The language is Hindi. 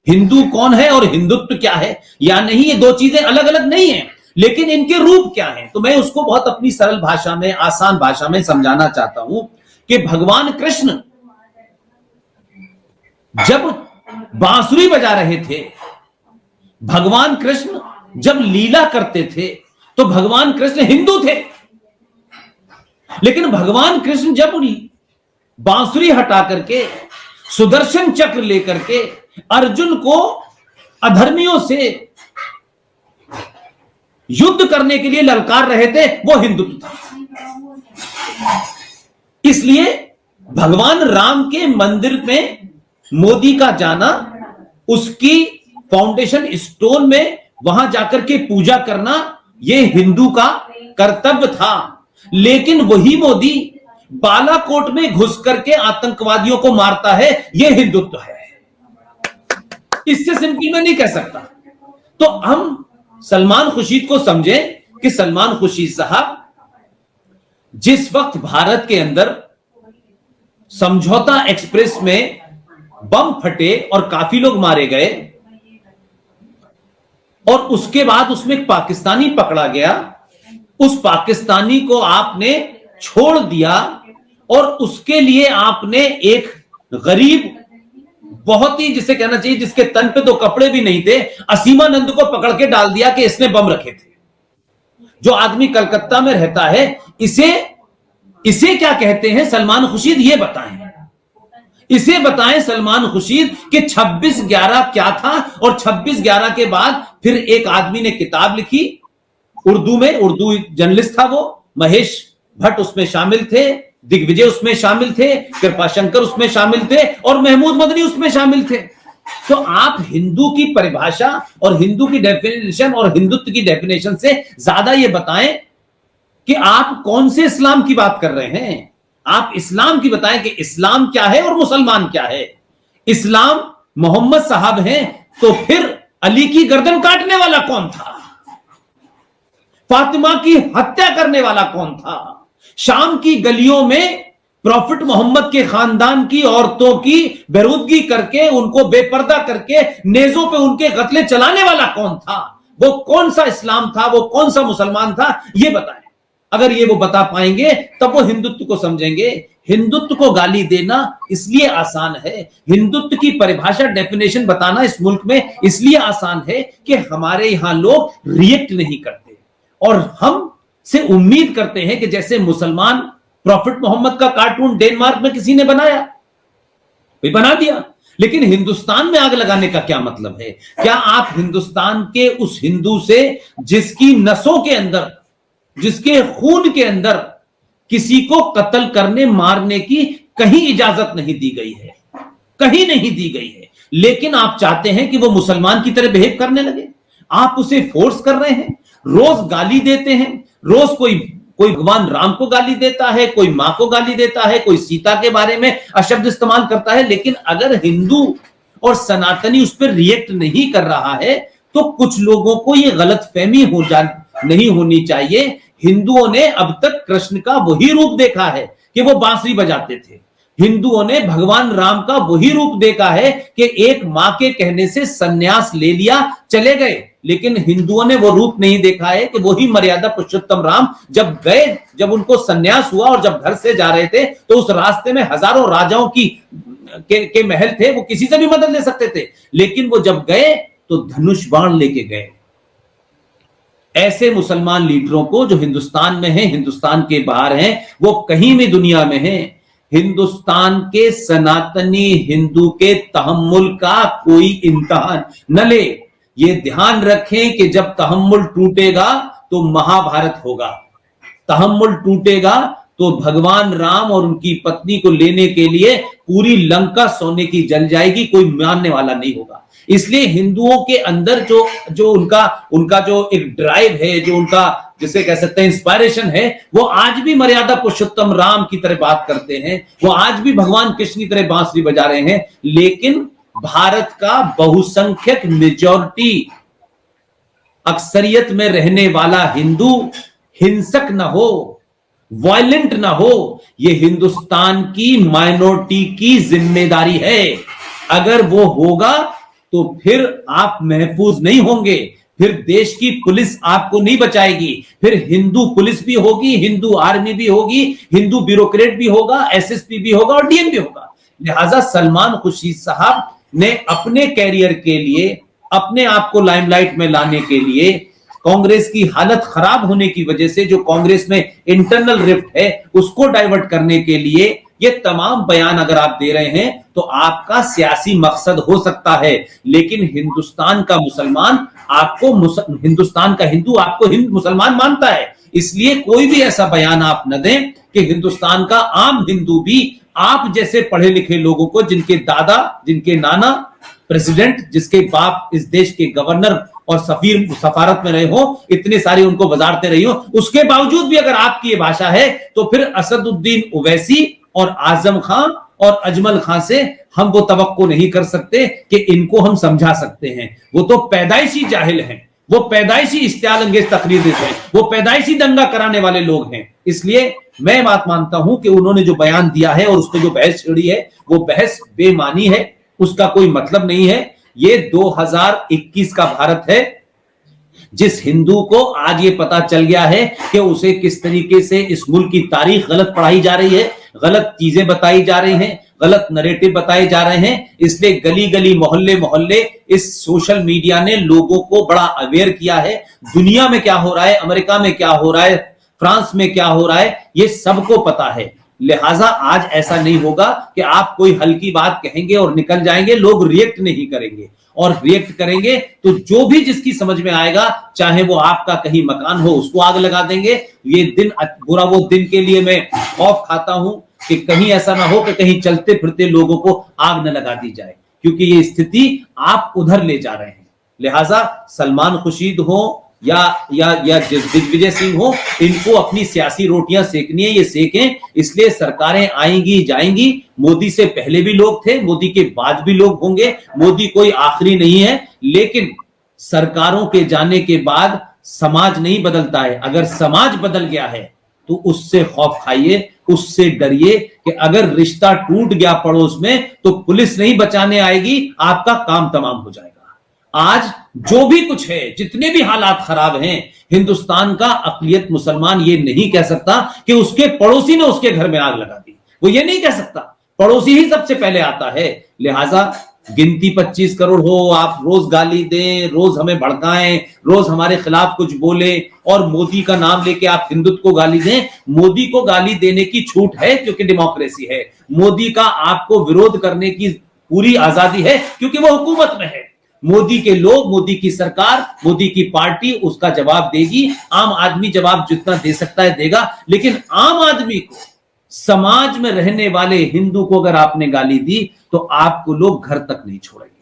हिंदू कौन है और हिंदुत्व क्या है या नहीं, ये दो चीजें अलग अलग नहीं है, लेकिन इनके रूप क्या हैं। तो मैं उसको बहुत अपनी सरल भाषा में, आसान भाषा में समझाना चाहता हूं कि भगवान कृष्ण जब बांसुरी बजा रहे थे, भगवान कृष्ण जब लीला करते थे, तो भगवान कृष्ण हिंदू थे। लेकिन भगवान कृष्ण जब बांसुरी हटा करके, सुदर्शन चक्र लेकर के अर्जुन को अधर्मियों से युद्ध करने के लिए ललकार रहे थे, वो हिंदुत्व था। इसलिए भगवान राम के मंदिर में मोदी का जाना, उसकी फाउंडेशन स्टोन में वहां जाकर के पूजा करना, यह हिंदू का कर्तव्य था। लेकिन वही मोदी बालाकोट में घुस करके आतंकवादियों को मारता है, यह हिंदुत्व है। इससे सिंपल मैं नहीं कह सकता। तो हम सलमान खुर्शीद को समझें कि सलमान खुर्शीद साहब जिस वक्त भारत के अंदर समझौता एक्सप्रेस में बम फटे और काफी लोग मारे गए, और उसके बाद उसमें एक पाकिस्तानी पकड़ा गया, उस पाकिस्तानी को आपने छोड़ दिया और उसके लिए आपने एक गरीब, बहुत ही जिसे कहना चाहिए जिसके तन पे तो कपड़े भी नहीं थे, असीमानंद को पकड़ के डाल दिया कि इसने बम रखे थे। जो आदमी कलकत्ता में रहता है, इसे क्या कहते हैं सलमान खुर्शीद, ये बताएं। इसे बताएं सलमान खुर्शीद कि 26/11 क्या था, और 26/11 के बाद फिर एक आदमी ने किताब लिखी उर्दू में, उर्दू जर्नलिस्ट था वो, महेश भट्ट उसमें शामिल थे, दिग्विजय उसमें शामिल थे, कृपाशंकर उसमें शामिल थे, और महमूद मदनी उसमें शामिल थे। तो आप हिंदू की परिभाषा और हिंदू की डेफिनेशन और हिंदुत्व की डेफिनेशन से ज्यादा ये बताएं कि आप कौन से इस्लाम की बात कर रहे हैं। आप इस्लाम की बताएं कि इस्लाम क्या है और मुसलमान क्या है। इस्लाम मोहम्मद साहब हैं, तो फिर अली की गर्दन काटने वाला कौन था? फातिमा की हत्या करने वाला कौन था? शाम की गलियों में प्रॉफिट मोहम्मद के खानदान की औरतों की बेरुदगी करके, उनको बेपर्दा करके नेजों पे उनके कत्ले चलाने वाला कौन था? वो कौन सा इस्लाम था, वो कौन सा मुसलमान था, ये बताएं। अगर ये वो बता पाएंगे तब वो हिंदुत्व को समझेंगे। हिंदुत्व को गाली देना इसलिए आसान है, हिंदुत्व की परिभाषा डेफिनेशन बताना इस मुल्क में इसलिए आसान है कि हमारे यहां लोग रिएक्ट नहीं करते, और हम से उम्मीद करते हैं कि जैसे मुसलमान प्रॉफिट मोहम्मद का कार्टून डेनमार्क में किसी ने बनाया, भी बना दिया, लेकिन हिंदुस्तान में आग लगाने का क्या मतलब है? क्या आप हिंदुस्तान के उस हिंदू से जिसकी नसों के अंदर, जिसके खून के अंदर किसी को कत्ल करने मारने की कहीं इजाजत नहीं दी गई है, कहीं नहीं दी गई है, लेकिन आप चाहते हैं कि वो मुसलमान की तरह बिहेव करने लगे? आप उसे फोर्स कर रहे हैं, रोज गाली देते हैं, रोज कोई भगवान राम को गाली देता है, कोई मां को गाली देता है, कोई सीता के बारे में अशब्द इस्तेमाल करता है। लेकिन अगर हिंदू और सनातनी उस पर रिएक्ट नहीं कर रहा है, तो कुछ लोगों को यह गलतफहमी नहीं होनी चाहिए। हिंदुओं ने अब तक कृष्ण का वही रूप देखा है कि वो बांसुरी बजाते थे। हिंदुओं ने भगवान राम का वही रूप देखा है कि एक मां के कहने से सन्यास ले लिया, चले गए। लेकिन हिंदुओं ने वो रूप नहीं देखा है कि वही मर्यादा पुरुषोत्तम राम जब गए, जब उनको सन्यास हुआ और जब घर से जा रहे थे, तो उस रास्ते में हजारों राजाओं के महल थे, वो किसी से भी मदद ले सकते थे, लेकिन वो जब गए तो धनुष बाण लेके गए। ऐसे मुसलमान लीडरों को जो हिंदुस्तान में हैं, हिंदुस्तान के बाहर हैं, वो कहीं भी दुनिया में हैं, हिंदुस्तान के सनातनी हिंदू के तहम्मुल का कोई इम्तिहान न ले। ये ध्यान रखें कि जब तहम्मुल टूटेगा तो महाभारत होगा, तहम्मुल टूटेगा तो भगवान राम और उनकी पत्नी को लेने के लिए पूरी लंका सोने की जल जाएगी, कोई मानने वाला नहीं होगा। इसलिए हिंदुओं के अंदर जो उनका जो एक ड्राइव है, जो उनका जिसे कह सकते हैं इंस्पायरेशन है, वो आज भी मर्यादा पुरुषोत्तम राम की तरह बात करते हैं, वो आज भी भगवान कृष्ण की तरह बांसुरी बजा रहे हैं। लेकिन भारत का बहुसंख्यक मेजॉरिटी, अक्सरियत में रहने वाला हिंदू हिंसक ना हो, वायलेंट ना हो, ये हिंदुस्तान की माइनॉरिटी की जिम्मेदारी है। अगर वो होगा तो फिर आप महफूज नहीं होंगे, फिर देश की पुलिस आपको नहीं बचाएगी, फिर हिंदू पुलिस भी होगी, हिंदू आर्मी भी होगी, हिंदू ब्यूरोक्रेट भी होगा, एसएसपी भी होगा और डीएम भी होगा। लिहाजा सलमान खुर्शीद साहब ने अपने कैरियर के लिए, अपने आप को लाइमलाइट में लाने के लिए, कांग्रेस की हालत खराब होने की वजह से जो कांग्रेस में इंटरनल रिफ्ट है उसको डाइवर्ट करने के लिए ये तमाम बयान अगर आप दे रहे हैं तो आपका सियासी मकसद हो सकता है, लेकिन हिंदुस्तान का मुसलमान आपको, हिंदुस्तान का हिंदू आपको मुसलमान मानता है। इसलिए कोई भी ऐसा बयान आप न दें कि हिंदुस्तान का आम हिंदू भी आप जैसे पढ़े लिखे लोगों को, जिनके दादा, जिनके नाना प्रेसिडेंट, जिसके बाप इस देश के गवर्नर और सफीर सफारत में रहे हो, इतने सारे उनको वजारते रही हो, उसके बावजूद भी अगर आपकी ये भाषा है तो फिर असदुद्दीन ओवैसी और आजम खान और अजमल खान से हम वो तवक्को नहीं कर सकते कि इनको हम समझा सकते हैं। वो तो पैदाइशी जाहिल हैं, वो पैदाइशी इश्तियाल अंगेज तकरीर हैं, वो पैदाइशी दंगा कराने वाले लोग हैं। इसलिए मैं बात मानता हूं कि उन्होंने जो बयान दिया है और उस पर जो बहस छिड़ी है वो बहस बेमानी है, उसका कोई मतलब नहीं है। ये 2021 का भारत है, जिस हिंदू को आज ये पता चल गया है कि उसे किस तरीके से इस मुल्क की तारीख गलत पढ़ाई जा रही है, गलत चीजें बताई जा रही हैं, गलत नरेटिव बताए जा रहे हैं, इसलिए गली गली मोहल्ले मोहल्ले इस सोशल मीडिया ने लोगों को बड़ा अवेयर किया है। दुनिया में क्या हो रहा है, अमेरिका में क्या हो रहा है, फ्रांस में क्या हो रहा है, ये सबको पता है। लिहाजा आज ऐसा नहीं होगा कि आप कोई हल्की बात कहेंगे और निकल जाएंगे, लोग रिएक्ट नहीं करेंगे, और रिएक्ट करेंगे तो जो भी जिसकी समझ में आएगा, चाहे वो आपका कहीं मकान हो उसको आग लगा देंगे। ये दिन बुरा वो दिन के लिए मैं खौफ खाता हूं कि कहीं ऐसा ना हो कि कहीं चलते फिरते लोगों को आग न लगा दी जाए, क्योंकि ये स्थिति आप उधर ले जा रहे हैं। लिहाजा सलमान खुर्शीद हो या दिग्विजय सिंह हो, इनको अपनी सियासी रोटियां सेकनी है, ये सेकें। इसलिए सरकारें आएंगी जाएंगी, मोदी से पहले भी लोग थे, मोदी के बाद भी लोग होंगे, मोदी कोई आखिरी नहीं है। लेकिन सरकारों के जाने के बाद समाज नहीं बदलता है। अगर समाज बदल गया है तो उससे खौफ खाइए, उससे डरिए कि अगर रिश्ता टूट गया पड़ोस में तो पुलिस नहीं बचाने आएगी, आपका काम तमाम हो जाएगा। आज जो भी कुछ है, जितने भी हालात खराब हैं, हिंदुस्तान का अक़लियत मुसलमान ये नहीं कह सकता कि उसके पड़ोसी ने उसके घर में आग लगा दी, वो ये नहीं कह सकता, पड़ोसी ही सबसे पहले आता है। लिहाजा गिनती 25 करोड़ हो, आप रोज गाली दें, रोज हमें भड़काएं, रोज हमारे खिलाफ कुछ बोले और मोदी का नाम लेके आप हिंदुत्व को गाली दें। मोदी को गाली देने की छूट है क्योंकि डेमोक्रेसी है, मोदी का आपको विरोध करने की पूरी आजादी है क्योंकि वो हुकूमत में है। मोदी के लोग, मोदी की सरकार, मोदी की पार्टी उसका जवाब देगी। आम आदमी जवाब जितना दे सकता है देगा, लेकिन आम आदमी को, समाज में रहने वाले हिंदू को अगर आपने गाली दी तो आपको लोग घर तक नहीं छोड़ेंगे।